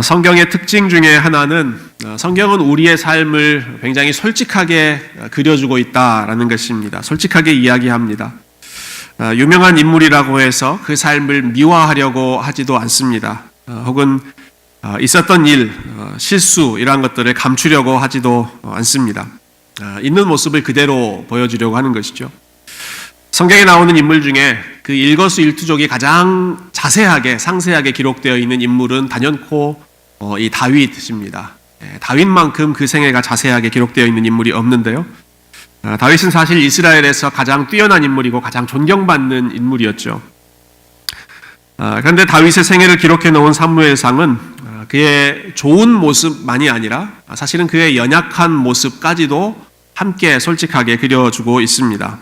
성경의 특징 중에 하나는 성경은 우리의 삶을 굉장히 솔직하게 그려주고 있다라는 것입니다. 솔직하게 이야기합니다. 유명한 인물이라고 해서 그 삶을 미화하려고 하지도 않습니다. 혹은 있었던 일, 실수 이러한 것들을 감추려고 하지도 않습니다. 있는 모습을 그대로 보여주려고 하는 것이죠. 성경에 나오는 인물 중에 그 일거수일투족이 가장 자세하게 상세하게 기록되어 있는 인물은 단연코 이 다윗입니다. 다윗만큼 그 생애가 자세하게 기록되어 있는 인물이 없는데요. 다윗은 사실 이스라엘에서 가장 뛰어난 인물이고 가장 존경받는 인물이었죠. 그런데 다윗의 생애를 기록해 놓은 사무엘상은 그의 좋은 모습만이 아니라 사실은 그의 연약한 모습까지도 함께 솔직하게 그려주고 있습니다.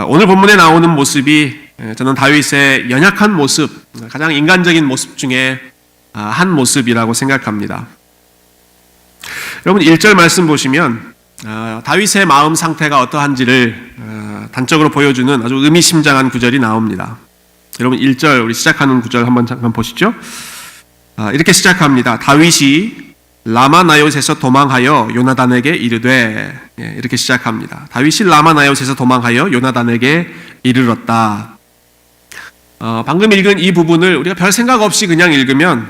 오늘 본문에 나오는 모습이 저는 다윗의 연약한 모습, 가장 인간적인 모습 중에 한 모습이라고 생각합니다. 여러분 1절 말씀 보시면 다윗의 마음 상태가 어떠한지를 단적으로 보여주는 아주 의미심장한 구절이 나옵니다. 여러분 1절 우리 시작하는 구절 한번 잠깐 보시죠. 이렇게 시작합니다. 다윗이 라마나옳에서 도망하여 요나단에게 이르되, 이렇게 시작합니다. 다윗이 라마나옳에서 도망하여 요나단에게 이르렀다. 방금 읽은 이 부분을 우리가 별 생각 없이 그냥 읽으면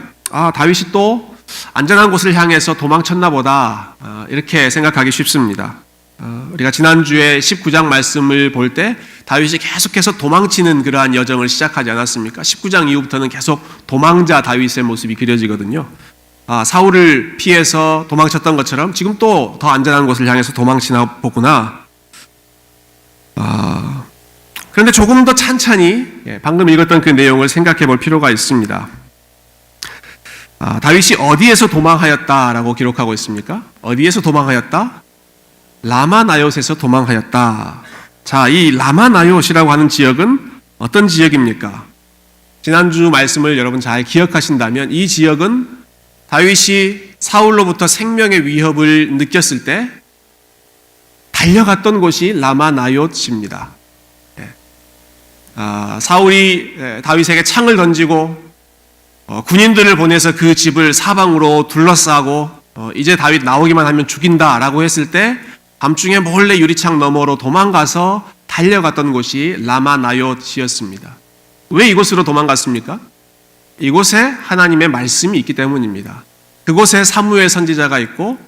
다윗이 또 안전한 곳을 향해서 도망쳤나 보다, 이렇게 생각하기 쉽습니다. 우리가 지난주에 19장 말씀을 볼 때 다윗이 계속해서 도망치는 그러한 여정을 시작하지 않았습니까? 19장 이후부터는 계속 도망자 다윗의 모습이 그려지거든요. 사울을 피해서 도망쳤던 것처럼 지금 또 더 안전한 곳을 향해서 도망치나 보구나. 그런데 조금 더 찬찬히 방금 읽었던 그 내용을 생각해 볼 필요가 있습니다. 다윗이 어디에서 도망하였다라고 기록하고 있습니까? 어디에서 도망하였다? 라마나옳에서 도망하였다. 자, 이 라마나옳이라고 하는 지역은 어떤 지역입니까? 지난주 말씀을 여러분 잘 기억하신다면 이 지역은 다윗이 사울로부터 생명의 위협을 느꼈을 때 달려갔던 곳이 라마나옳입니다. 사울이 다윗에게 창을 던지고 군인들을 보내서 그 집을 사방으로 둘러싸고 이제 다윗 나오기만 하면 죽인다라고 했을 때 밤중에 몰래 유리창 너머로 도망가서 달려갔던 곳이 라마나옳이었습니다. 왜 이곳으로 도망갔습니까? 이곳에 하나님의 말씀이 있기 때문입니다. 그곳에 사무엘 선지자가 있고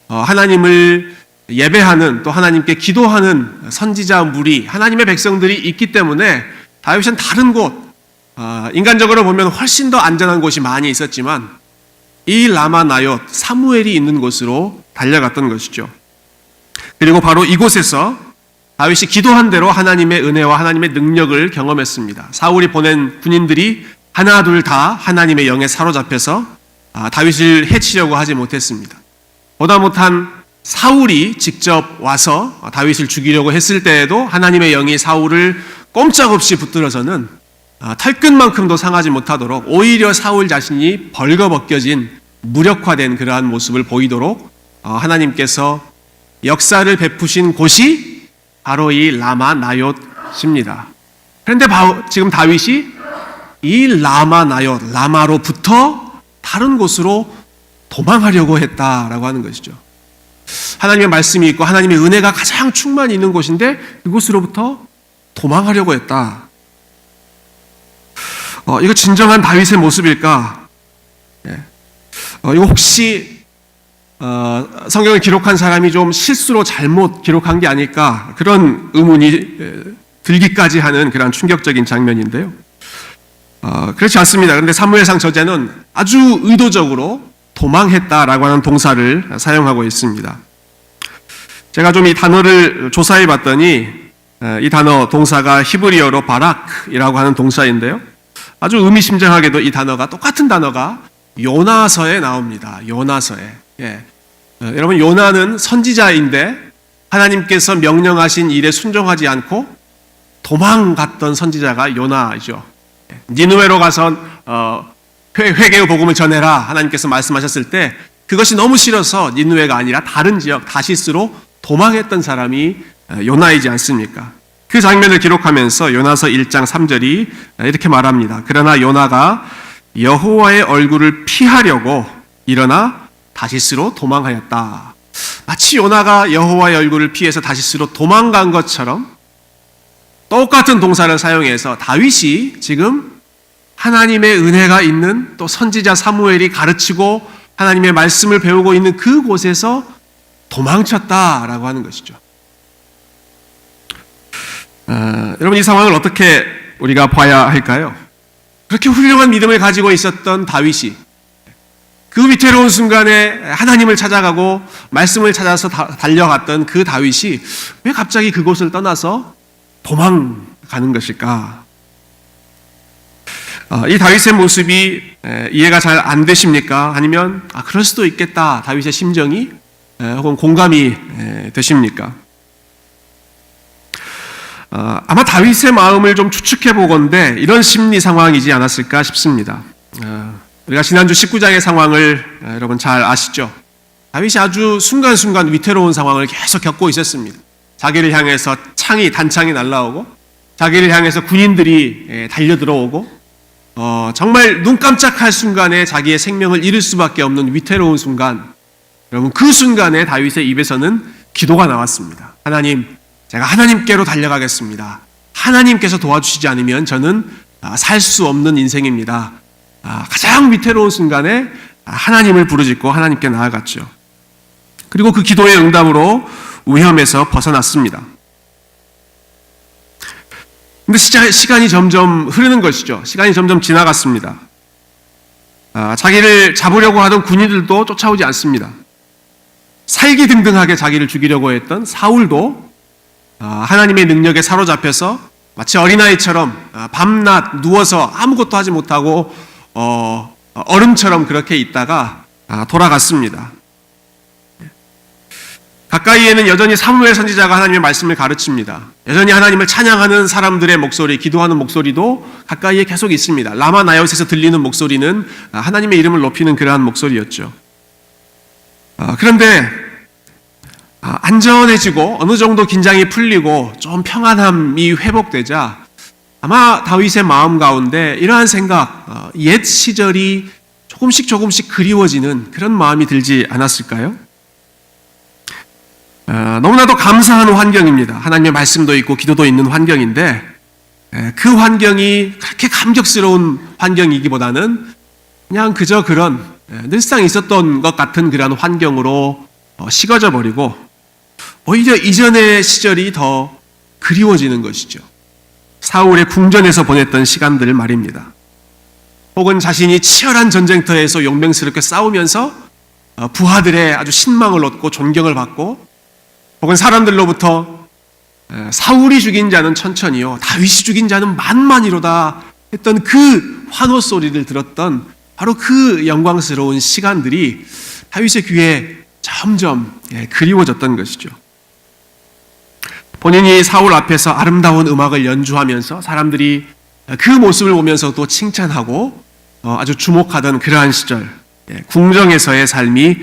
하나님을 예배하는 또 하나님께 기도하는 선지자 무리, 하나님의 백성들이 있기 때문에 다윗은 다른 곳, 인간적으로 보면 훨씬 더 안전한 곳이 많이 있었지만 이 라마나옳, 사무엘이 있는 곳으로 달려갔던 것이죠. 그리고 바로 이곳에서 다윗이 기도한 대로 하나님의 은혜와 하나님의 능력을 경험했습니다. 사울이 보낸 군인들이 하나 둘 다 하나님의 영에 사로잡혀서 다윗을 해치려고 하지 못했습니다. 보다 못한 사울이 직접 와서 다윗을 죽이려고 했을 때에도 하나님의 영이 사울을 꼼짝없이 붙들어서는 털끝만큼도 상하지 못하도록 오히려 사울 자신이 벌거벗겨진 무력화된 그러한 모습을 보이도록 하나님께서 역사를 베푸신 곳이 바로 이 라마나옳입니다. 그런데 지금 다윗이 이 라마나옳, 라마로부터 다른 곳으로 도망하려고 했다라고 하는 것이죠. 하나님의 말씀이 있고 하나님의 은혜가 가장 충만히 있는 곳인데 그곳으로부터 도망하려고 했다. 이거 진정한 다윗의 모습일까? 이거 혹시 성경을 기록한 사람이 좀 실수로 잘못 기록한 게 아닐까? 그런 의문이 들기까지 하는 그런 충격적인 장면인데요. 그렇지 않습니다. 그런데 사무엘상 저자는 아주 의도적으로 도망했다라고 하는 동사를 사용하고 있습니다. 제가 좀 이 단어를 조사해 봤더니 이 단어 동사가 히브리어로 바락이라고 하는 동사인데요. 아주 의미심장하게도 이 단어가 똑같은 단어가 요나서에 나옵니다. 요나서에. 여러분 요나는 선지자인데 하나님께서 명령하신 일에 순종하지 않고 도망갔던 선지자가 요나이죠. 니느웨로 가서 회개의 복음을 전해라 하나님께서 말씀하셨을 때 그것이 너무 싫어서 니느웨가 아니라 다른 지역 다시스로 도망했던 사람이 요나이지 않습니까? 그 장면을 기록하면서 요나서 1장 3절이 이렇게 말합니다. 그러나 요나가 여호와의 얼굴을 피하려고 일어나 다시스로 도망하였다. 마치 요나가 여호와의 얼굴을 피해서 다시스로 도망간 것처럼 똑같은 동사를 사용해서 다윗이 지금 하나님의 은혜가 있는 또 선지자 사무엘이 가르치고 하나님의 말씀을 배우고 있는 그곳에서 도망쳤다라고 하는 것이죠. 여러분, 이 상황을 어떻게 우리가 봐야 할까요? 그렇게 훌륭한 믿음을 가지고 있었던 다윗이 그 위태로운 순간에 하나님을 찾아가고 말씀을 찾아서 달려갔던 그 다윗이 왜 갑자기 그곳을 떠나서 도망가는 것일까? 이 다윗의 모습이 이해가 잘 안 되십니까? 아니면 그럴 수도 있겠다, 다윗의 심정이 혹은 공감이 되십니까? 아마 다윗의 마음을 좀 추측해 보건대 이런 심리 상황이지 않았을까 싶습니다. 우리가 지난주 19장의 상황을 여러분 잘 아시죠? 다윗이 아주 순간순간 위태로운 상황을 계속 겪고 있었습니다. 자기를 향해서 단창이 날라오고, 자기를 향해서 군인들이 달려들어오고, 정말 눈 깜짝할 순간에 자기의 생명을 잃을 수밖에 없는 위태로운 순간, 여러분 그 순간에 다윗의 입에서는 기도가 나왔습니다. 하나님, 제가 하나님께로 달려가겠습니다. 하나님께서 도와주시지 않으면 저는 살 수 없는 인생입니다. 가장 위태로운 순간에 하나님을 부르짖고 하나님께 나아갔죠. 그리고 그 기도의 응답으로 위험에서 벗어났습니다. 근데 시간이 점점 흐르는 것이죠. 시간이 점점 지나갔습니다. 자기를 잡으려고 하던 군인들도 쫓아오지 않습니다. 살기등등하게 자기를 죽이려고 했던 사울도 하나님의 능력에 사로잡혀서 마치 어린아이처럼 밤낮 누워서 아무것도 하지 못하고 얼음처럼 그렇게 있다가 돌아갔습니다. 가까이에는 여전히 사무엘 선지자가 하나님의 말씀을 가르칩니다. 여전히 하나님을 찬양하는 사람들의 목소리, 기도하는 목소리도 가까이에 계속 있습니다. 라마 나요스에서 들리는 목소리는 하나님의 이름을 높이는 그러한 목소리였죠. 그런데 안전해지고 어느 정도 긴장이 풀리고 좀 평안함이 회복되자 아마 다윗의 마음 가운데 이러한 생각, 옛 시절이 조금씩 그리워지는 그런 마음이 들지 않았을까요? 너무나도 감사한 환경입니다. 하나님의 말씀도 있고 기도도 있는 환경인데 그 환경이 그렇게 감격스러운 환경이기보다는 그냥 그저 그런 늘상 있었던 것 같은 그런 환경으로 식어져 버리고 오히려 이전의 시절이 더 그리워지는 것이죠. 사울의 궁전에서 보냈던 시간들 말입니다. 혹은 자신이 치열한 전쟁터에서 용맹스럽게 싸우면서 부하들의 아주 신망을 얻고 존경을 받고, 혹은 사람들로부터 사울이 죽인 자는 천천히요 다윗이 죽인 자는 만만이로다 했던 그 환호 소리를 들었던 바로 그 영광스러운 시간들이 다윗의 귀에 점점 그리워졌던 것이죠. 본인이 사울 앞에서 아름다운 음악을 연주하면서 사람들이 그 모습을 보면서도 칭찬하고 아주 주목하던 그러한 시절, 궁정에서의 삶이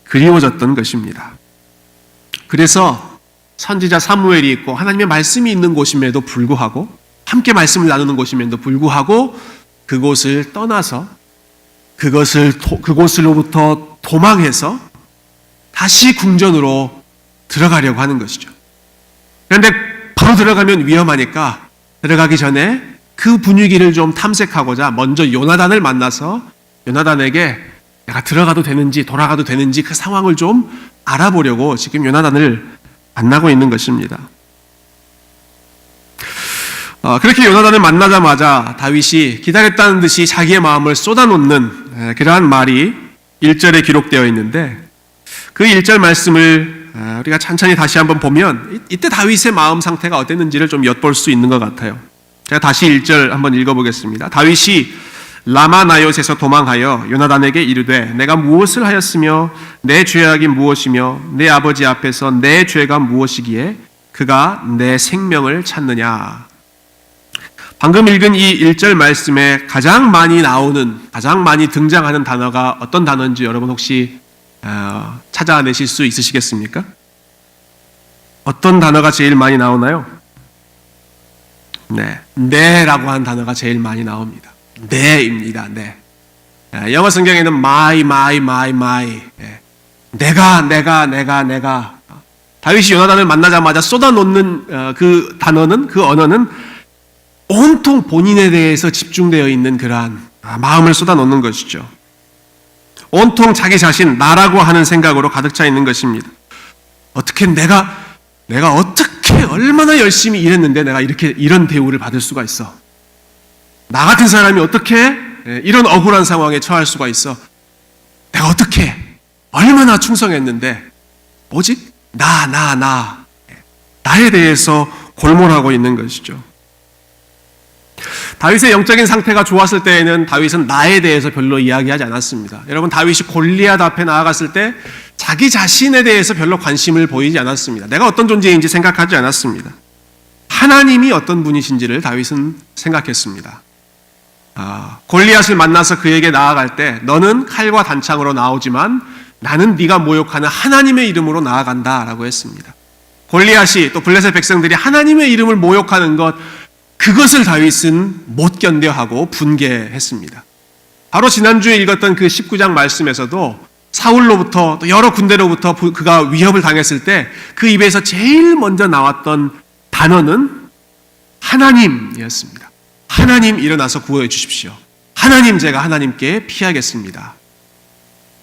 그리워졌던 것입니다. 그래서 선지자 사무엘이 있고 하나님의 말씀이 있는 곳임에도 불구하고, 함께 말씀을 나누는 곳임에도 불구하고 그곳을 떠나서 그곳으로부터 도망해서 다시 궁전으로 들어가려고 하는 것이죠. 그런데 바로 들어가면 위험하니까 들어가기 전에 그 분위기를 좀 탐색하고자 먼저 요나단을 만나서 요나단에게 내가 들어가도 되는지 돌아가도 되는지 그 상황을 좀 알아보려고 지금 요나단을 만나고 있는 것입니다. 그렇게 요나단을 만나자마자 다윗이 기다렸다는 듯이 자기의 마음을 쏟아놓는 그러한 말이 1절에 기록되어 있는데, 그 1절 말씀을 우리가 천천히 다시 한번 보면 이때 다윗의 마음 상태가 어땠는지를 좀 엿볼 수 있는 것 같아요. 제가 다시 1절 한번 읽어보겠습니다. 다윗이 라마 나요스에서 도망하여 요나단에게 이르되 내가 무엇을 하였으며 내 죄악이 무엇이며 내 아버지 앞에서 내 죄가 무엇이기에 그가 내 생명을 찾느냐. 방금 읽은 이 1절 말씀에 가장 많이 등장하는 단어가 어떤 단어인지 여러분 혹시 찾아내실 수 있으시겠습니까? 어떤 단어가 제일 많이 나오나요? 네라고 하는 단어가 제일 많이 나옵니다. 네입니다. 네. 영어 성경에는 my. 내가. 다윗이 요나단을 만나자마자 쏟아놓는 그 단어는, 그 언어는 온통 본인에 대해서 집중되어 있는 그러한 마음을 쏟아놓는 것이죠. 온통 자기 자신, 나라고 하는 생각으로 가득 차 있는 것입니다. 어떻게 내가 어떻게 얼마나 열심히 일했는데 내가 이런 대우를 받을 수가 있어? 나 같은 사람이 어떻게 이런 억울한 상황에 처할 수가 있어? 내가 어떻게 얼마나 충성했는데 오직 나에 대해서 골몰하고 있는 것이죠. 다윗의 영적인 상태가 좋았을 때에는 다윗은 나에 대해서 별로 이야기하지 않았습니다. 여러분, 다윗이 골리앗 앞에 나아갔을 때 자기 자신에 대해서 별로 관심을 보이지 않았습니다. 내가 어떤 존재인지 생각하지 않았습니다. 하나님이 어떤 분이신지를 다윗은 생각했습니다. 골리앗을 만나서 그에게 나아갈 때 너는 칼과 단창으로 나오지만 나는 네가 모욕하는 하나님의 이름으로 나아간다라고 했습니다. 골리앗이 또 블레셋 백성들이 하나님의 이름을 모욕하는 것, 그것을 다윗은 못 견뎌하고 분개했습니다. 바로 지난주에 읽었던 그 19장 말씀에서도 사울로부터 또 여러 군대로부터 그가 위협을 당했을 때 그 입에서 제일 먼저 나왔던 단어는 하나님이었습니다. 하나님, 일어나서 구원해 주십시오. 하나님, 제가 하나님께 피하겠습니다.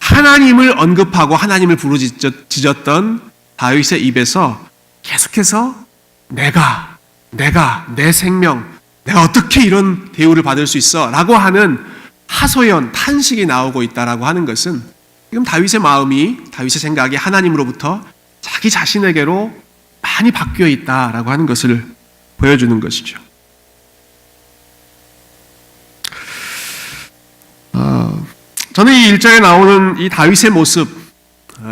하나님을 언급하고 하나님을 부르짖었던 다윗의 입에서 계속해서 내 생명, 내가 어떻게 이런 대우를 받을 수 있어? 라고 하는 하소연, 탄식이 나오고 있다라고 하는 것은 지금 다윗의 마음이, 다윗의 생각이 하나님으로부터 자기 자신에게로 많이 바뀌어 있다라고 하는 것을 보여주는 것이죠. 저는 이 1장에 나오는 이 다윗의 모습,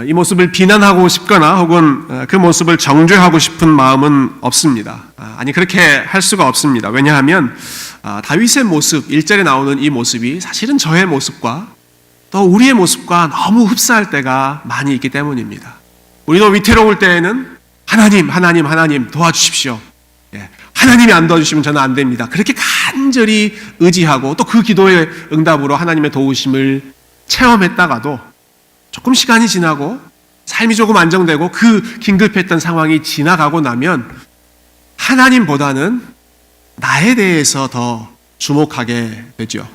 이 모습을 비난하고 싶거나 혹은 그 모습을 정죄하고 싶은 마음은 없습니다. 아니, 그렇게 할 수가 없습니다. 왜냐하면 다윗의 모습, 1절에 나오는 이 모습이 사실은 저의 모습과 또 우리의 모습과 너무 흡사할 때가 많이 있기 때문입니다. 우리도 위태로울 때에는 하나님 도와주십시오. 하나님이 안 도와주시면 저는 안 됩니다. 그렇게 간절히 의지하고 또 그 기도의 응답으로 하나님의 도우심을 체험했다가도 조금 시간이 지나고 삶이 조금 안정되고 그 긴급했던 상황이 지나가고 나면 하나님보다는 나에 대해서 더 주목하게 되죠.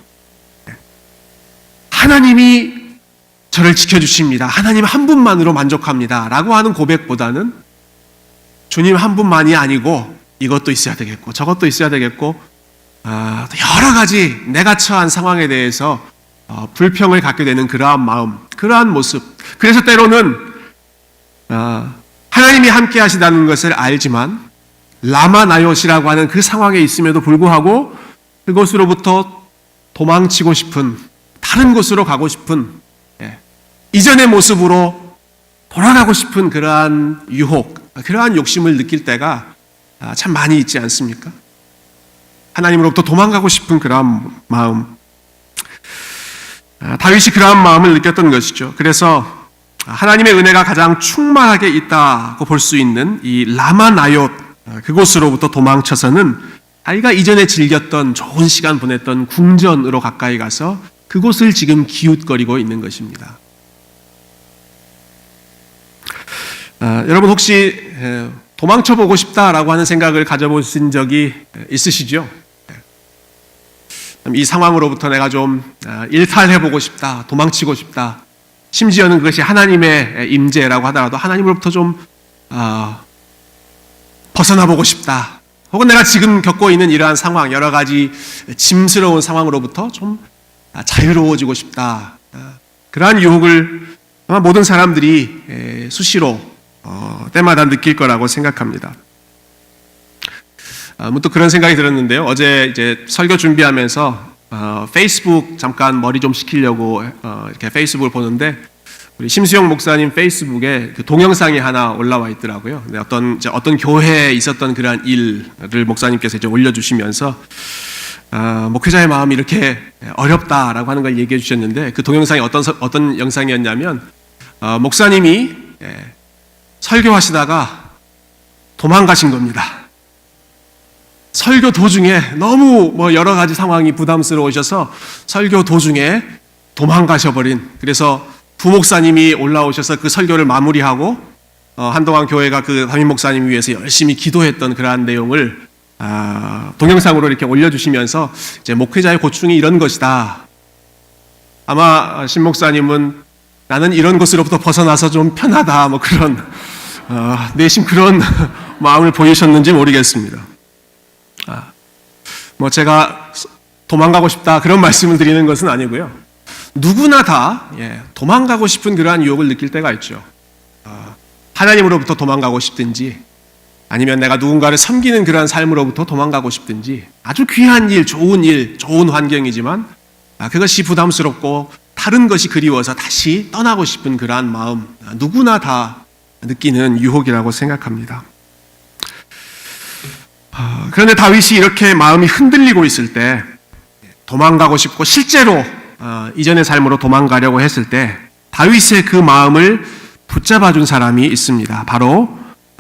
하나님이 저를 지켜주십니다. 하나님 한 분만으로 만족합니다. 라고 하는 고백보다는 주님 한 분만이 아니고 이것도 있어야 되겠고 저것도 있어야 되겠고 여러 가지 내가 처한 상황에 대해서 불평을 갖게 되는 그러한 마음, 그러한 모습. 그래서 때로는 하나님이 함께 하시다는 것을 알지만 라마나요시라고 하는 그 상황에 있음에도 불구하고 그곳으로부터 도망치고 싶은, 다른 곳으로 가고 싶은, 이전의 모습으로 돌아가고 싶은 그러한 유혹, 그러한 욕심을 느낄 때가 참 많이 있지 않습니까? 하나님으로부터 도망가고 싶은 그러한 마음. 다윗이 그러한 마음을 느꼈던 것이죠. 그래서 하나님의 은혜가 가장 충만하게 있다고 볼 수 있는 이 라마나옅, 그곳으로부터 도망쳐서는 자기가 이전에 즐겼던 좋은 시간 보냈던 궁전으로 가까이 가서 그곳을 지금 기웃거리고 있는 것입니다. 여러분 혹시 도망쳐보고 싶다라고 하는 생각을 가져보신 적이 있으시죠? 이 상황으로부터 내가 좀 일탈해보고 싶다, 도망치고 싶다. 심지어는 그것이 하나님의 임재라고 하더라도 하나님으로부터 좀 벗어나보고 싶다. 혹은 내가 지금 겪고 있는 이러한 상황, 여러 가지 짐스러운 상황으로부터 좀 자유로워지고 싶다. 그러한 유혹을 아마 모든 사람들이 수시로 때마다 느낄 거라고 생각합니다. 또 그런 생각이 들었는데요. 어제 이제 설교 준비하면서 페이스북 잠깐 머리 좀 식히려고 이렇게 페이스북을 보는데 우리 심수영 목사님 페이스북에 그 동영상이 하나 올라와 있더라고요. 근데 어떤 교회에 있었던 그러한 일을 목사님께서 이제 올려주시면서 목회자의 마음이 이렇게 어렵다라고 하는 걸 얘기해 주셨는데 그 동영상이 어떤 영상이었냐면 목사님이 설교하시다가 도망가신 겁니다. 설교 도중에 너무 여러 가지 상황이 부담스러우셔서 설교 도중에 도망가셔버린, 그래서 부목사님이 올라오셔서 그 설교를 마무리하고 한동안 교회가 그 담임 목사님 위해서 열심히 기도했던 그러한 내용을 동영상으로 이렇게 올려주시면서 이제 목회자의 고충이 이런 것이다. 아마 신 목사님은 나는 이런 것으로부터 벗어나서 좀 편하다, 뭐 그런 내심 그런 마음을 보이셨는지 모르겠습니다. 뭐 제가 도망가고 싶다 그런 말씀을 드리는 것은 아니고요. 누구나 다 도망가고 싶은 그러한 유혹을 느낄 때가 있죠. 하나님으로부터 도망가고 싶든지, 아니면 내가 누군가를 섬기는 그러한 삶으로부터 도망가고 싶든지, 아주 귀한 일, 좋은 환경이지만 그것이 부담스럽고 다른 것이 그리워서 다시 떠나고 싶은 그러한 마음, 누구나 다 느끼는 유혹이라고 생각합니다. 그런데 다윗이 이렇게 마음이 흔들리고 있을 때, 도망가고 싶고 실제로 이전의 삶으로 도망가려고 했을 때 다윗의 그 마음을 붙잡아준 사람이 있습니다. 바로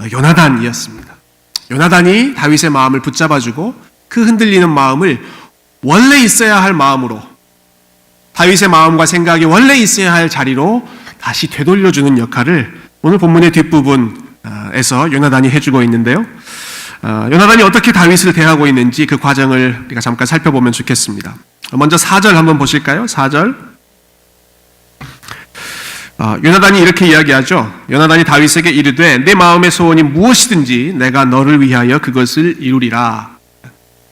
요나단이었습니다. 요나단이 다윗의 마음을 붙잡아주고 그 흔들리는 마음을 원래 있어야 할 마음으로, 다윗의 마음과 생각이 원래 있어야 할 자리로 다시 되돌려주는 역할을 오늘 본문의 뒷부분에서 요나단이 해주고 있는데요. 요나단이 어떻게 다윗을 대하고 있는지 그 과정을 우리가 잠깐 살펴보면 좋겠습니다. 먼저 4절 한번 보실까요? 4절. 요나단이 이렇게 이야기하죠. 요나단이 다윗에게 이르되 내 마음의 소원이 무엇이든지 내가 너를 위하여 그것을 이루리라.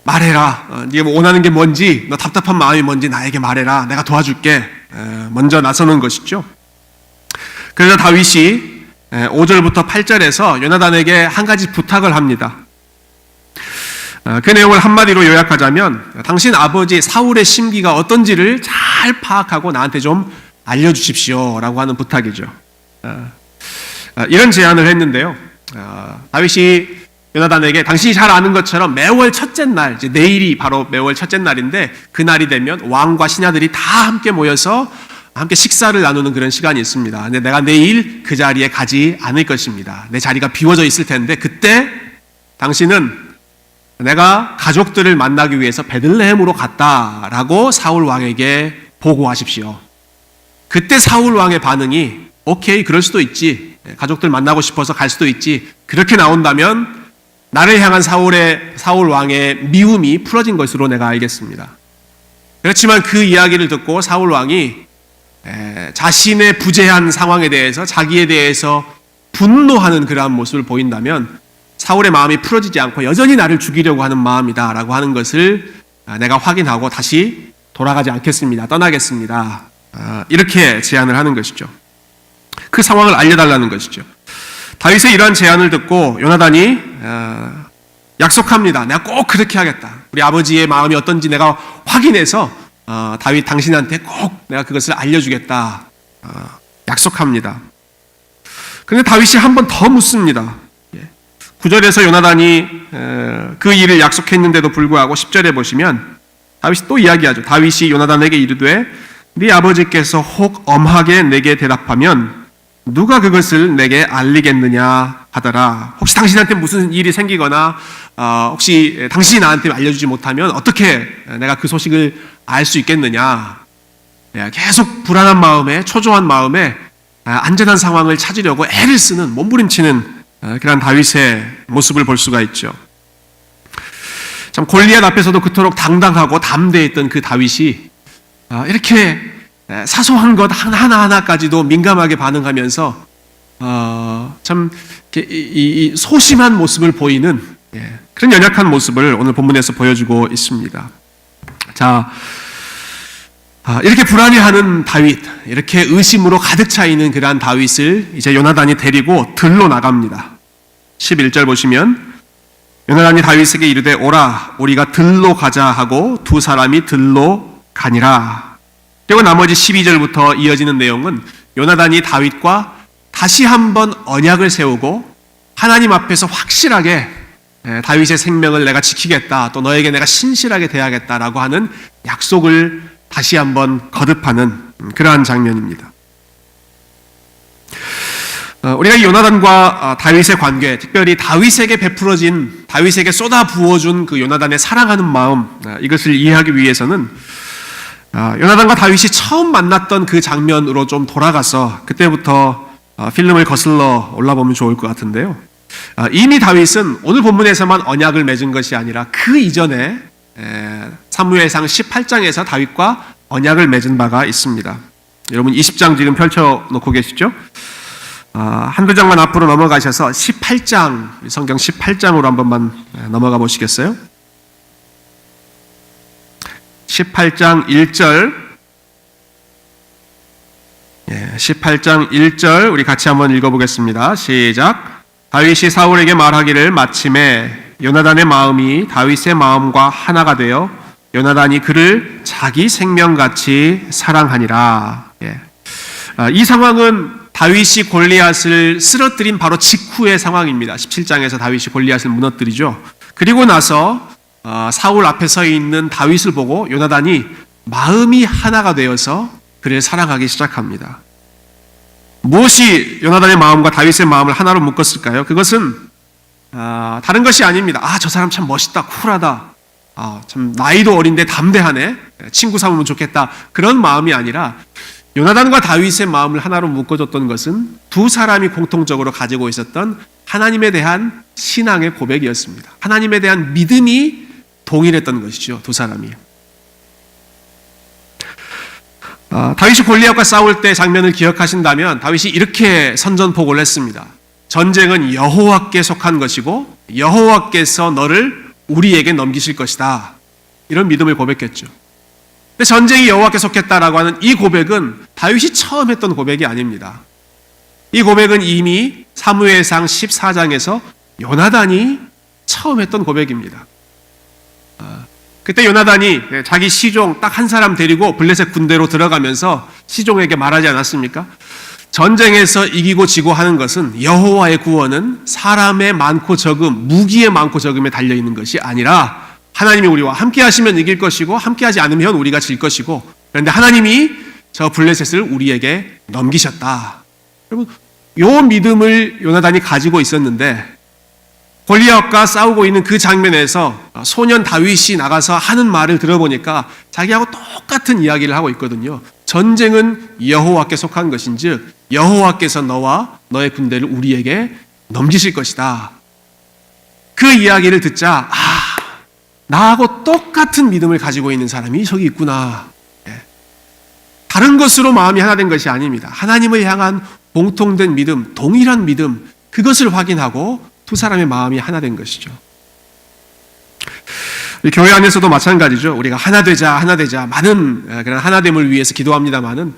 말해라. 네가 원하는 게 뭔지, 너 답답한 마음이 뭔지 나에게 말해라. 내가 도와줄게. 먼저 나서는 것이죠. 그래서 다윗이 5절부터 8절에서 요나단에게 한 가지 부탁을 합니다. 그 내용을 한마디로 요약하자면, 당신 아버지 사울의 심기가 어떤지를 잘 파악하고 나한테 좀 알려주십시오 라고 하는 부탁이죠. 이런 제안을 했는데요. 다윗이 요나단에게 당신이 잘 아는 것처럼 매월 첫째 날, 이제 내일이 바로 매월 첫째 날인데, 그 날이 되면 왕과 신하들이 다 함께 모여서 함께 식사를 나누는 그런 시간이 있습니다. 근데 내가 내일 그 자리에 가지 않을 것입니다. 내 자리가 비워져 있을 텐데, 그때 당신은 내가 가족들을 만나기 위해서 베들레헴으로 갔다라고 사울 왕에게 보고하십시오. 그때 사울 왕의 반응이 오케이, 그럴 수도 있지, 가족들 만나고 싶어서 갈 수도 있지, 그렇게 나온다면 나를 향한 사울 왕의 미움이 풀어진 것으로 내가 알겠습니다. 그렇지만 그 이야기를 듣고 사울 왕이 자신의 부재한 상황에 대해서, 자기에 대해서 분노하는 그러한 모습을 보인다면 사울의 마음이 풀어지지 않고 여전히 나를 죽이려고 하는 마음이다 라고 하는 것을 내가 확인하고 다시 돌아가지 않겠습니다. 떠나겠습니다. 이렇게 제안을 하는 것이죠. 그 상황을 알려달라는 것이죠. 다윗의 이러한 제안을 듣고 요나단이 약속합니다. 내가 꼭 그렇게 하겠다. 우리 아버지의 마음이 어떤지 내가 확인해서 다윗 당신한테 꼭 내가 그것을 알려주겠다. 약속합니다. 그런데 다윗이 한 번 더 묻습니다. 9절에서 요나단이 그 일을 약속했는데도 불구하고 10절에 보시면 다윗이 또 이야기하죠. 다윗이 요나단에게 이르되 네 아버지께서 혹 엄하게 내게 대답하면 누가 그것을 내게 알리겠느냐 하더라. 혹시 당신한테 무슨 일이 생기거나 혹시 당신이 나한테 알려주지 못하면 어떻게 내가 그 소식을 알 수 있겠느냐. 계속 불안한 마음에, 초조한 마음에 안전한 상황을 찾으려고 애를 쓰는, 몸부림치는 그런 다윗의 모습을 볼 수가 있죠. 참 골리앗 앞에서도 그토록 당당하고 담대했던 그 다윗이 이렇게 사소한 것 하나하나까지도 민감하게 반응하면서 참 이 소심한 모습을 보이는 그런 연약한 모습을 오늘 본문에서 보여주고 있습니다. 자, 이렇게 불안해하는 다윗, 이렇게 의심으로 가득 차 있는 그러한 다윗을 이제 요나단이 데리고 들로 나갑니다. 11절 보시면 요나단이 다윗에게 이르되 오라, 우리가 들로 가자 하고 두 사람이 들로 가니라. 그리고 나머지 12절부터 이어지는 내용은 요나단이 다윗과 다시 한번 언약을 세우고 하나님 앞에서 확실하게 다윗의 생명을 내가 지키겠다, 또 너에게 내가 신실하게 대하겠다라고 하는 약속을 다시 한번 거듭하는 그러한 장면입니다. 우리가 이 요나단과 다윗의 관계, 특별히 다윗에게 베풀어진, 다윗에게 쏟아 부어준 그 요나단의 사랑하는 마음, 이것을 이해하기 위해서는 요나단과 다윗이 처음 만났던 그 장면으로 좀 돌아가서 그때부터 필름을 거슬러 올라보면 좋을 것 같은데요. 이미 다윗은 오늘 본문에서만 언약을 맺은 것이 아니라 그 이전에 사무엘상 18장에서 다윗과 언약을 맺은 바가 있습니다. 여러분 20장 지금 펼쳐놓고 계시죠? 한두 장만 앞으로 넘어가셔서 18장, 성경 18장으로 한 번만 넘어가 보시겠어요? 18장 1절, 18장 1절 우리 같이 한번 읽어보겠습니다. 시작. 다윗이 사울에게 말하기를 마침에 요나단의 마음이 다윗의 마음과 하나가 되어 요나단이 그를 자기 생명같이 사랑하니라. 이 상황은 다윗이 골리앗을 쓰러뜨린 바로 직후의 상황입니다. 17장에서 다윗이 골리앗을 무너뜨리죠. 그리고 나서 사울 앞에 서 있는 다윗을 보고 요나단이 마음이 하나가 되어서 그를 사랑하기 시작합니다. 무엇이 요나단의 마음과 다윗의 마음을 하나로 묶었을까요? 그것은 다른 것이 아닙니다. 저 사람 참 멋있다, 쿨하다, 참 나이도 어린데 담대하네, 친구 삼으면 좋겠다, 그런 마음이 아니라 요나단과 다윗의 마음을 하나로 묶어줬던 것은 두 사람이 공통적으로 가지고 있었던 하나님에 대한 신앙의 고백이었습니다. 하나님에 대한 믿음이 동일했던 것이죠. 두 사람이. 다윗이 골리앗과 싸울 때 장면을 기억하신다면 다윗이 이렇게 선전포고를 했습니다. 전쟁은 여호와께 속한 것이고 여호와께서 너를 우리에게 넘기실 것이다. 이런 믿음을 고백했죠. 근데 전쟁이 여호와께 속했다라고 하는 이 고백은 다윗이 처음 했던 고백이 아닙니다. 이 고백은 이미 사무엘상 14장에서 요나단이 처음 했던 고백입니다. 그때 요나단이 자기 시종 딱 한 사람 데리고 블레셋 군대로 들어가면서 시종에게 말하지 않았습니까? 전쟁에서 이기고 지고 하는 것은 여호와의 구원은 사람의 많고 적음, 무기의 많고 적음에 달려있는 것이 아니라 하나님이 우리와 함께 하시면 이길 것이고 함께 하지 않으면 우리가 질 것이고, 그런데 하나님이 저 블레셋을 우리에게 넘기셨다. 여러분, 요 믿음을 요나단이 가지고 있었는데 골리앗과 싸우고 있는 그 장면에서 소년 다윗이 나가서 하는 말을 들어보니까 자기하고 똑같은 이야기를 하고 있거든요. 전쟁은 여호와께 속한 것인즉 여호와께서 너와 너의 군대를 우리에게 넘기실 것이다. 그 이야기를 듣자 나하고 똑같은 믿음을 가지고 있는 사람이 저기 있구나. 다른 것으로 마음이 하나 된 것이 아닙니다. 하나님을 향한 공통된 믿음, 동일한 믿음, 그것을 확인하고 두 사람의 마음이 하나 된 것이죠. 교회 안에서도 마찬가지죠. 우리가 하나 되자, 많은 그런 하나됨을 위해서 기도합니다만은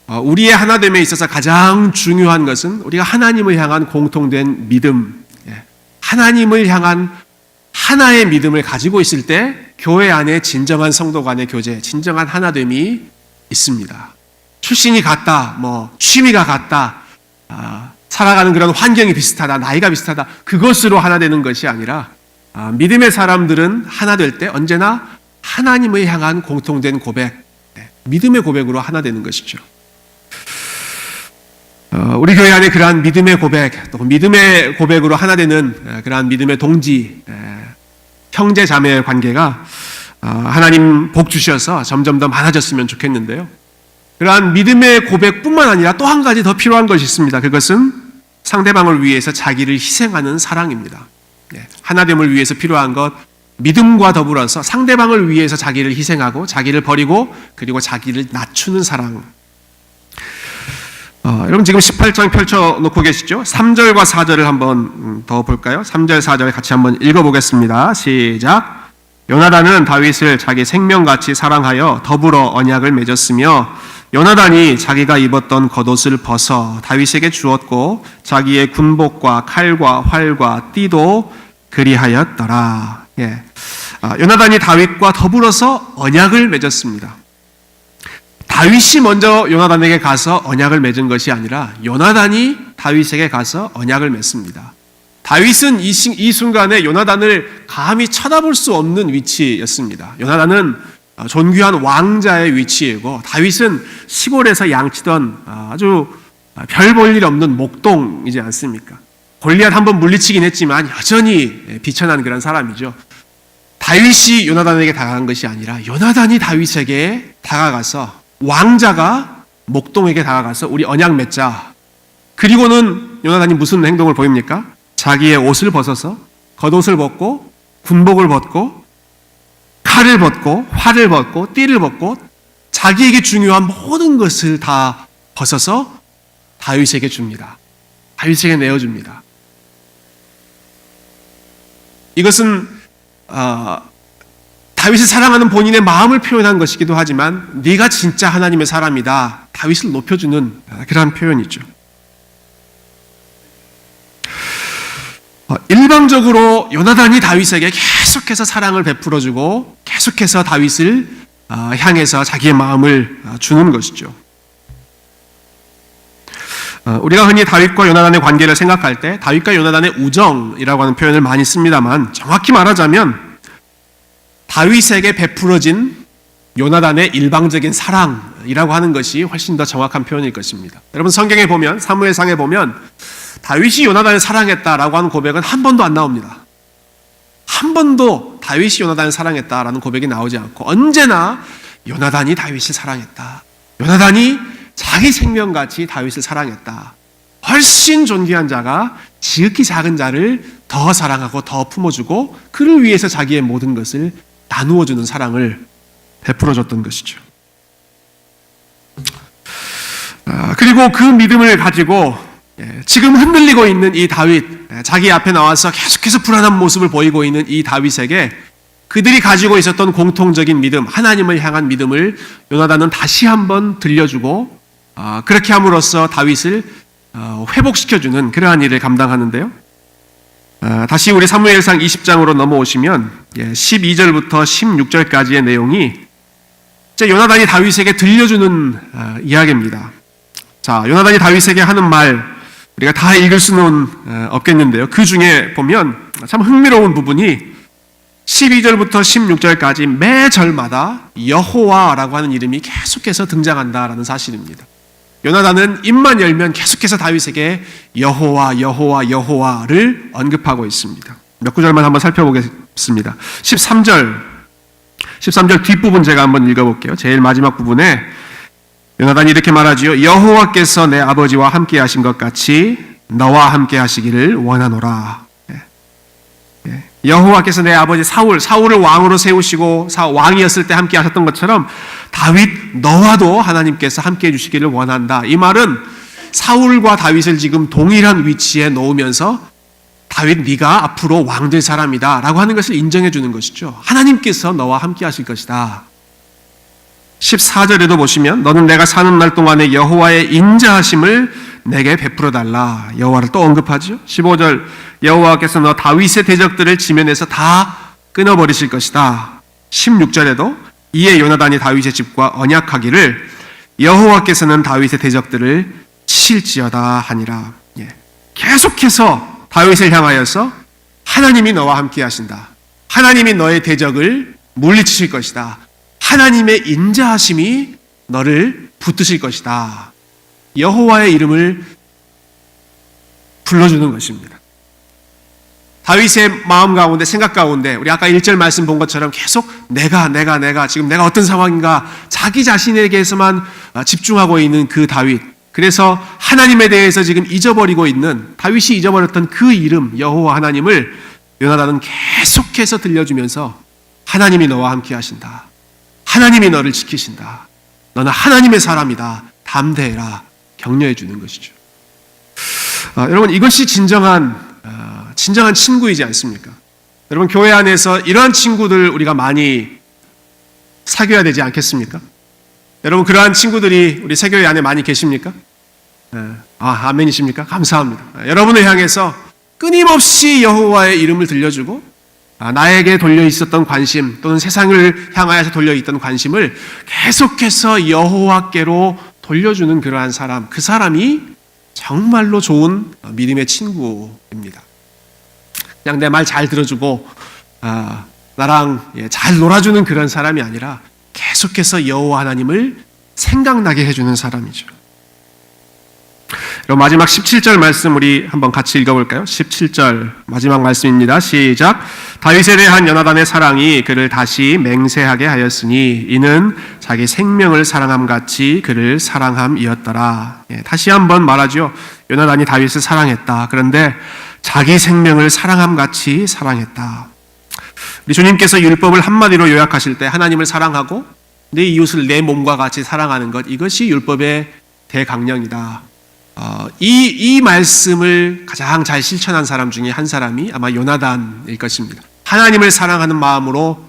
우리의 하나됨에 있어서 가장 중요한 것은 우리가 하나님을 향한 공통된 믿음, 하나님을 향한 하나의 믿음을 가지고 있을 때 교회 안에 진정한 성도 간의 교제, 진정한 하나됨이 있습니다. 출신이 같다, 취미가 같다, 살아가는 그런 환경이 비슷하다, 나이가 비슷하다, 그것으로 하나 되는 것이 아니라 믿음의 사람들은 하나 될 때 언제나 하나님을 향한 공통된 고백, 믿음의 고백으로 하나 되는 것이죠. 우리 교회 안에 그러한 믿음의 고백, 또 믿음의 고백으로 하나 되는 그러한 믿음의 동지, 형제 자매의 관계가 하나님 복 주셔서 점점 더 많아졌으면 좋겠는데요. 그러한 믿음의 고백뿐만 아니라 또 한 가지 더 필요한 것이 있습니다. 그것은 상대방을 위해서 자기를 희생하는 사랑입니다. 하나됨을 위해서 필요한 것, 믿음과 더불어서 상대방을 위해서 자기를 희생하고 자기를 버리고 그리고 자기를 낮추는 사랑. 여러분 지금 18장 펼쳐놓고 계시죠? 3절과 4절을 한번 더 볼까요? 3절, 4절 같이 한번 읽어보겠습니다. 시작. 요나단은 다윗을 자기 생명같이 사랑하여 더불어 언약을 맺었으며 요나단이 자기가 입었던 겉옷을 벗어 다윗에게 주었고 자기의 군복과 칼과 활과 띠도 그리하였더라. 요나단이 다윗과 더불어서 언약을 맺었습니다. 다윗이 먼저 요나단에게 가서 언약을 맺은 것이 아니라 요나단이 다윗에게 가서 언약을 맺습니다. 다윗은 이 순간에 요나단을 감히 쳐다볼 수 없는 위치였습니다. 요나단은 존귀한 왕자의 위치이고 다윗은 시골에서 양치던 아주 별 볼 일 없는 목동이지 않습니까? 골리앗 한번 물리치긴 했지만 여전히 비천한 그런 사람이죠. 다윗이 요나단에게 다가간 것이 아니라 요나단이 다윗에게 다가가서 왕자가 목동에게 다가가서 우리 언약 맺자. 그리고는 요나단이 무슨 행동을 보입니까? 자기의 옷을 벗어서 겉옷을 벗고 군복을 벗고 칼을 벗고 활을 벗고 띠를 벗고 자기에게 중요한 모든 것을 다 벗어서 다윗에게 줍니다. 다윗에게 내어줍니다. 이것은 다윗을 사랑하는 본인의 마음을 표현한 것이기도 하지만 네가 진짜 하나님의 사람이다. 다윗을 높여주는 그런 표현이죠. 일방적으로 요나단이 다윗에게 계속해서 사랑을 베풀어주고 계속해서 다윗을 향해서 자기의 마음을 주는 것이죠. 우리가 흔히 다윗과 요나단의 관계를 생각할 때 다윗과 요나단의 우정이라고 하는 표현을 많이 씁니다만 정확히 말하자면 다윗에게 베풀어진 요나단의 일방적인 사랑이라고 하는 것이 훨씬 더 정확한 표현일 것입니다. 여러분 성경에 보면 사무엘상에 보면 다윗이 요나단을 사랑했다라고 하는 고백은 한 번도 안 나옵니다. 한 번도 다윗이 요나단을 사랑했다라는 고백이 나오지 않고 언제나 요나단이 다윗을 사랑했다. 요나단이 자기 생명같이 다윗을 사랑했다. 훨씬 존귀한 자가 지극히 작은 자를 더 사랑하고 더 품어주고 그를 위해서 자기의 모든 것을 나누어주는 사랑을 베풀어줬던 것이죠. 그리고 그 믿음을 가지고 지금 흔들리고 있는 이 다윗, 자기 앞에 나와서 계속해서 불안한 모습을 보이고 있는 이 다윗에게 그들이 가지고 있었던 공통적인 믿음, 하나님을 향한 믿음을 요나단은 다시 한번 들려주고 그렇게 함으로써 다윗을 회복시켜주는 그러한 일을 감당하는데요. 다시 우리 사무엘상 20장으로 넘어오시면 12절부터 16절까지의 내용이 요나단이 다윗에게 들려주는 이야기입니다. 자, 요나단이 다윗에게 하는 말 우리가 다 읽을 수는 없겠는데요. 그 중에 보면 참 흥미로운 부분이 12절부터 16절까지 매 절마다 여호와라고 하는 이름이 계속해서 등장한다라는 사실입니다. 요나단은 입만 열면 계속해서 다윗에게 여호와, 여호와, 여호와를 언급하고 있습니다. 몇 구절만 한번 살펴보겠습니다. 13절 뒷부분 제가 한번 읽어볼게요. 제일 마지막 부분에 요나단이 이렇게 말하지요. 여호와께서 내 아버지와 함께 하신 것 같이 너와 함께 하시기를 원하노라. 여호와께서 내 아버지 사울을 왕으로 세우시고 왕이었을 때 함께 하셨던 것처럼 다윗 너와도 하나님께서 함께 해주시기를 원한다. 이 말은 사울과 다윗을 지금 동일한 위치에 놓으면서 다윗 네가 앞으로 왕 될 사람이다 라고 하는 것을 인정해 주는 것이죠. 하나님께서 너와 함께 하실 것이다. 14절에도 보시면 너는 내가 사는 날 동안에 여호와의 인자하심을 내게 베풀어 달라. 여호와를 또 언급하죠. 15절 여호와께서 너 다윗의 대적들을 지면에서 다 끊어버리실 것이다. 16절에도 이에 요나단이 다윗의 집과 언약하기를 여호와께서는 다윗의 대적들을 치실지어다 하니라. 계속해서 다윗을 향하여서 하나님이 너와 함께 하신다. 하나님이 너의 대적을 물리치실 것이다. 하나님의 인자하심이 너를 붙드실 것이다. 여호와의 이름을 불러주는 것입니다. 다윗의 마음 가운데 생각 가운데 우리 아까 1절 말씀 본 것처럼 계속 내가 지금 내가 어떤 상황인가 자기 자신에게서만 집중하고 있는 그 다윗. 그래서 하나님에 대해서 지금 잊어버리고 있는 다윗이 잊어버렸던 그 이름 여호와 하나님을 요나단은 계속해서 들려주면서 하나님이 너와 함께 하신다. 하나님이 너를 지키신다. 너는 하나님의 사람이다. 담대해라. 격려해 주는 것이죠. 여러분 이것이 진정한 친구이지 않습니까? 여러분 교회 안에서 이러한 친구들 우리가 많이 사귀어야 되지 않겠습니까? 여러분 그러한 친구들이 우리 새교회 안에 많이 계십니까? 아멘이십니까? 감사합니다. 여러분을 향해서 끊임없이 여호와의 이름을 들려주고 나에게 돌려 있었던 관심 또는 세상을 향하여서 돌려 있던 관심을 계속해서 여호와께로 돌려주는 그러한 사람, 그 사람이 정말로 좋은 믿음의 친구입니다. 그냥 내 말 잘 들어주고 나랑 잘 놀아주는 그런 사람이 아니라 계속해서 여호와 하나님을 생각나게 해주는 사람이죠. 그럼 마지막 17절 말씀 우리 한번 같이 읽어볼까요? 17절 마지막 말씀입니다. 시작. 다윗에 대한 요나단의 사랑이 그를 다시 맹세하게 하였으니 이는 자기 생명을 사랑함같이 그를 사랑함이었더라. 다시 한번 말하죠. 요나단이 다윗을 사랑했다. 그런데 자기 생명을 사랑함같이 사랑했다. 우리 주님께서 율법을 한마디로 요약하실 때 하나님을 사랑하고 내 이웃을 내 몸과 같이 사랑하는 것, 이것이 율법의 대강령이다. 이 말씀을 가장 잘 실천한 사람 중에 한 사람이 아마 요나단일 것입니다. 하나님을 사랑하는 마음으로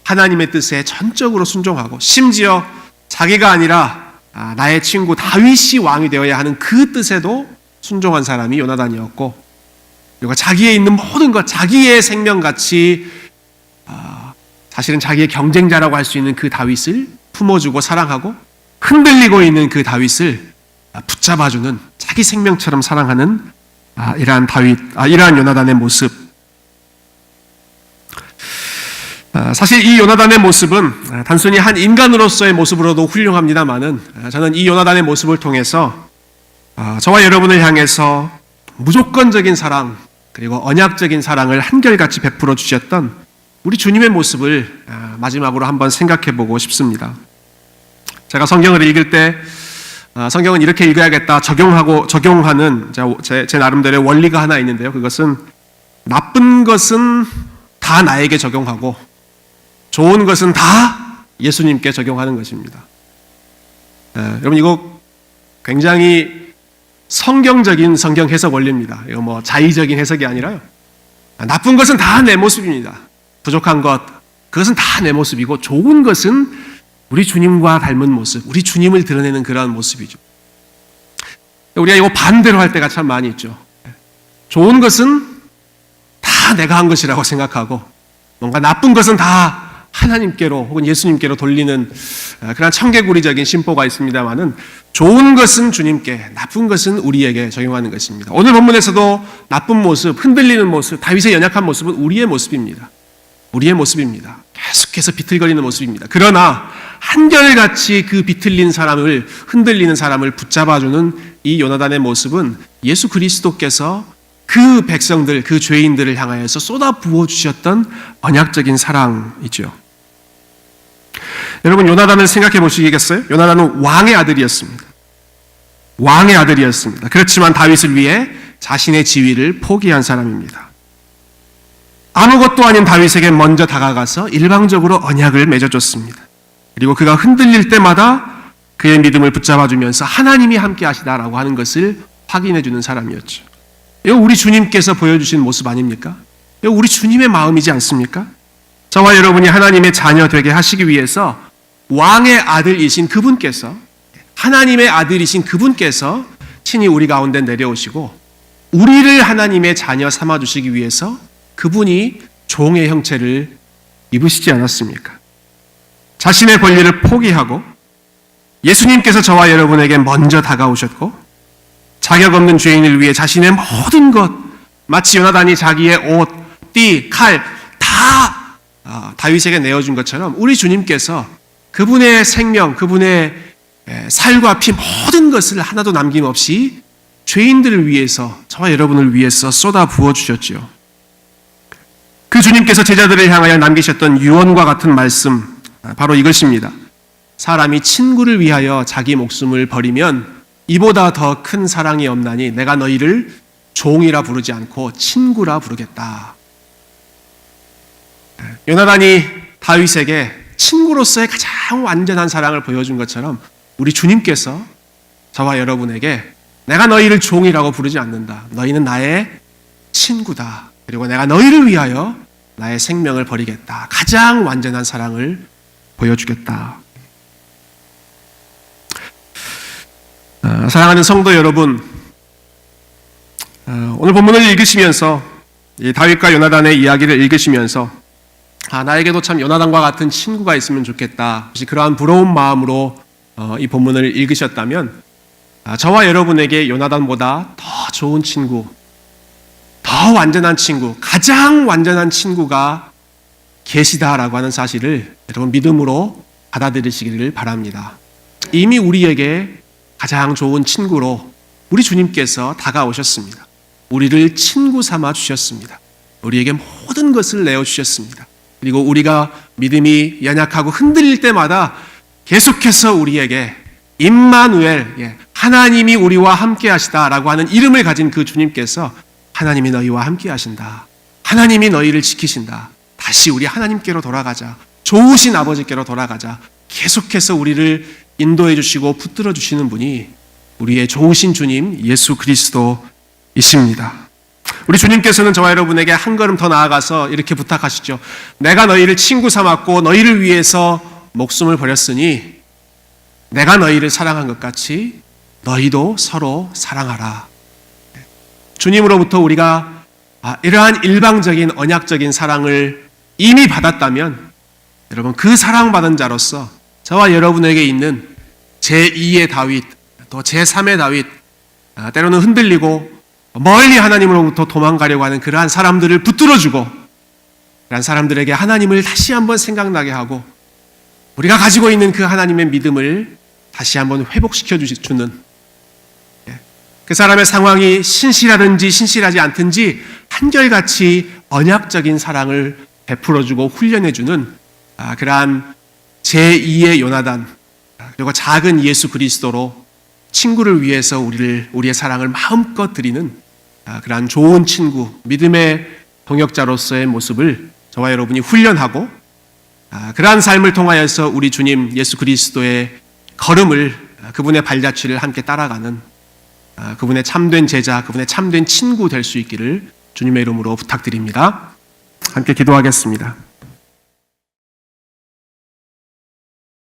하나님의 뜻에 전적으로 순종하고 심지어 자기가 아니라 나의 친구 다윗이 왕이 되어야 하는 그 뜻에도 순종한 사람이 요나단이었고, 그리고 자기의 있는 모든 것, 자기의 생명같이 사실은 자기의 경쟁자라고 할 수 있는 그 다윗을 품어주고 사랑하고 흔들리고 있는 그 다윗을 붙잡아주는, 자기 생명처럼 사랑하는 이러한 요나단의 모습. 사실 이 요나단의 모습은 단순히 한 인간으로서의 모습으로도 훌륭합니다만은, 저는 이 요나단의 모습을 통해서 저와 여러분을 향해서 무조건적인 사랑, 그리고 언약적인 사랑을 한결같이 베풀어 주셨던 우리 주님의 모습을 마지막으로 한번 생각해 보고 싶습니다. 제가 성경을 읽을 때 성경은 이렇게 읽어야겠다 적용하는 제 나름대로의 원리가 하나 있는데요. 그것은 나쁜 것은 다 나에게 적용하고 좋은 것은 다 예수님께 적용하는 것입니다. 여러분, 이거 굉장히 성경적인 성경 해석 원리입니다. 이거 뭐 자의적인 해석이 아니라요. 나쁜 것은 다 내 모습입니다. 부족한 것, 그것은 다 내 모습이고, 좋은 것은 우리 주님과 닮은 모습, 우리 주님을 드러내는 그런 모습이죠. 우리가 이거 반대로 할 때가 참 많이 있죠. 좋은 것은 다 내가 한 것이라고 생각하고, 뭔가 나쁜 것은 다 하나님께로 혹은 예수님께로 돌리는 그런 청개구리적인 심보가 있습니다만은, 좋은 것은 주님께, 나쁜 것은 우리에게 적용하는 것입니다. 오늘 본문에서도 나쁜 모습, 흔들리는 모습, 다윗의 연약한 모습은 우리의 모습입니다. 우리의 모습입니다. 계속해서 비틀거리는 모습입니다. 그러나 한결같이 그 비틀린 사람을, 흔들리는 사람을 붙잡아주는 이 요나단의 모습은 예수 그리스도께서 그 백성들, 그 죄인들을 향하여서 쏟아 부어주셨던 언약적인 사랑이죠. 여러분, 요나단을 생각해 보시겠어요? 요나단은 왕의 아들이었습니다. 왕의 아들이었습니다. 그렇지만 다윗을 위해 자신의 지위를 포기한 사람입니다. 아무것도 아닌 다윗에게 먼저 다가가서 일방적으로 언약을 맺어줬습니다. 그리고 그가 흔들릴 때마다 그의 믿음을 붙잡아주면서 하나님이 함께 하시다라고 하는 것을 확인해주는 사람이었죠. 이거 우리 주님께서 보여주신 모습 아닙니까? 이거 우리 주님의 마음이지 않습니까? 저와 여러분이 하나님의 자녀 되게 하시기 위해서 왕의 아들이신 그분께서, 하나님의 아들이신 그분께서 친히 우리 가운데 내려오시고 우리를 하나님의 자녀 삼아주시기 위해서 그분이 종의 형체를 입으시지 않았습니까? 자신의 권리를 포기하고 예수님께서 저와 여러분에게 먼저 다가오셨고, 자격 없는 죄인을 위해 자신의 모든 것, 마치 요나단이 자기의 옷, 띠, 칼 다 다윗에게 내어준 것처럼 우리 주님께서 그분의 생명, 그분의 살과 피 모든 것을 하나도 남김없이 죄인들을 위해서, 저와 여러분을 위해서 쏟아 부어주셨지요. 그 주님께서 제자들을 향하여 남기셨던 유언과 같은 말씀, 바로 이것입니다. 사람이 친구를 위하여 자기 목숨을 버리면 이보다 더 큰 사랑이 없나니 내가 너희를 종이라 부르지 않고 친구라 부르겠다. 요나단이 다윗에게 친구로서의 가장 완전한 사랑을 보여준 것처럼 우리 주님께서 저와 여러분에게 내가 너희를 종이라고 부르지 않는다. 너희는 나의 친구다. 그리고 내가 너희를 위하여 나의 생명을 버리겠다. 가장 완전한 사랑을 보여주겠다. 사랑하는 성도 여러분, 오늘 본문을 읽으시면서 이 다윗과 요나단의 이야기를 읽으시면서 나에게도 참 요나단과 같은 친구가 있으면 좋겠다. 혹시 그러한 부러운 마음으로 이 본문을 읽으셨다면 저와 여러분에게 요나단보다 더 좋은 친구, 더 완전한 친구, 가장 완전한 친구가 계시다라고 하는 사실을 여러분 믿음으로 받아들이시기를 바랍니다. 이미 우리에게 가장 좋은 친구로 우리 주님께서 다가오셨습니다. 우리를 친구 삼아 주셨습니다. 우리에게 모든 것을 내어주셨습니다. 그리고 우리가 믿음이 연약하고 흔들릴 때마다 계속해서 우리에게 임마누엘, 하나님이 우리와 함께 하시다라고 하는 이름을 가진 그 주님께서 하나님이 너희와 함께 하신다. 하나님이 너희를 지키신다. 다시 우리 하나님께로 돌아가자. 좋으신 아버지께로 돌아가자. 계속해서 우리를 인도해 주시고 붙들어 주시는 분이 우리의 좋으신 주님 예수 그리스도이십니다. 우리 주님께서는 저와 여러분에게 한 걸음 더 나아가서 이렇게 부탁하시죠. 내가 너희를 친구 삼았고 너희를 위해서 목숨을 버렸으니 내가 너희를 사랑한 것 같이 너희도 서로 사랑하라. 주님으로부터 우리가 이러한 일방적인 언약적인 사랑을 이미 받았다면 여러분 그 사랑받은 자로서 저와 여러분에게 있는 제2의 다윗 또 제3의 다윗 때로는 흔들리고 멀리 하나님으로부터 도망가려고 하는 그러한 사람들을 붙들어주고 그러한 사람들에게 하나님을 다시 한번 생각나게 하고 우리가 가지고 있는 그 하나님의 믿음을 다시 한번 회복시켜 주는 그 사람의 상황이 신실하든지 신실하지 않든지 한결같이 언약적인 사랑을 베풀어주고 훈련해주는 그러한 제2의 요나단 그리고 작은 예수 그리스도로 친구를 위해서 우리의 사랑을 마음껏 드리는 그러한 좋은 친구, 믿음의 동역자로서의 모습을 저와 여러분이 훈련하고 그러한 삶을 통하여서 우리 주님 예수 그리스도의 걸음을 그분의 발자취를 함께 따라가는 그분의 참된 제자, 그분의 참된 친구 될 수 있기를 주님의 이름으로 부탁드립니다. 함께 기도하겠습니다.